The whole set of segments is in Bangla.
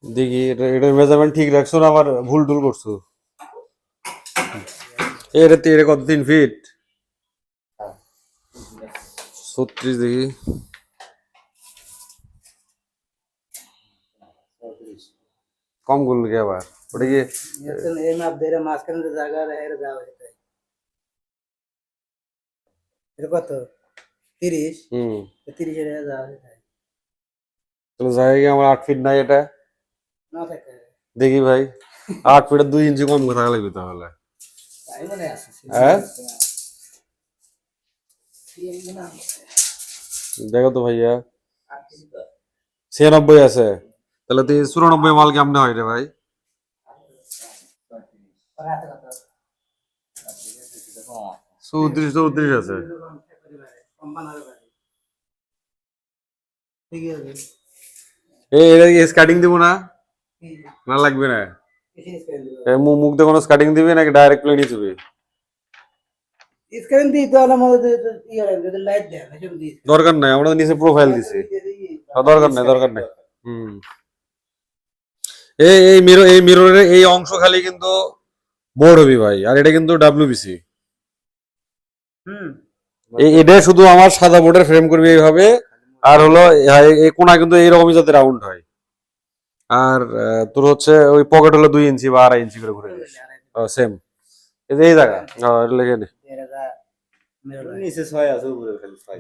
দেখি এটার মেজারমেন্ট ঠিক রাখছো না আবার ভুল টুল করছো? এটা কত 3 ফিট? 36 দেখি। কম করলো কি আবার? ওটা কি এই মাপ ধরে মাঝখানে জায়গা রেখে যাওয়া যেতে। এটা কত? 30? 30 এর যাওয়া যেতে। তাহলে জায়গা আমার 8 ফিট নাই এটা। না থাকে। দেখি ভাই 8 ফিটের 2 ইঞ্চি কম থাকা লাগবে তাহলে। তাই মনে আছে। হ্যাঁ দেখো তো ভাইয়া 96 আছে, তাহলে তো 94 মাল কেমনে হয় রে ভাই? 34 আছে। এটা কি স্কার্টিং দিব না? না লাগবে না? মুখ দিয়ে কোনো স্কার্টিং দিবি নাকি ডাইরেক্ট প্লেনই দিবি? স্ক্রিন দিই তো আমাদের যদি লাইট দেয় এসব দিই। দরকার নাই, আমরা তো নিচে প্রোফাইল দিছি। দরকার নাই। এই মিররের এই অংশ খালি কিন্তু বোর্ড হবি ভাই, আর এটা কিন্তু ডাব্লিউবিসি। এটা শুধু আমার সাদা বোর্ডের ফ্রেম করবি এইভাবে, আর হলো এই কোণা কিন্তু এইরকমই যাতে রাউন্ড হয়। আর তোর হচ্ছে ওই পকেট হলো 2 ইঞ্চি বা 2.5 ইঞ্চি করে ঘুরে দিস। সেম এই জায়গা লেগে নে। নিচে 6 আছে, উপরে খালি 6।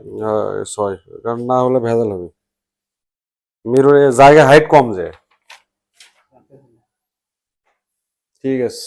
6, কারণ না হলে ভেজাল হবে। মিরর জায়গা হাইট কম যায়। ঠিক আছে।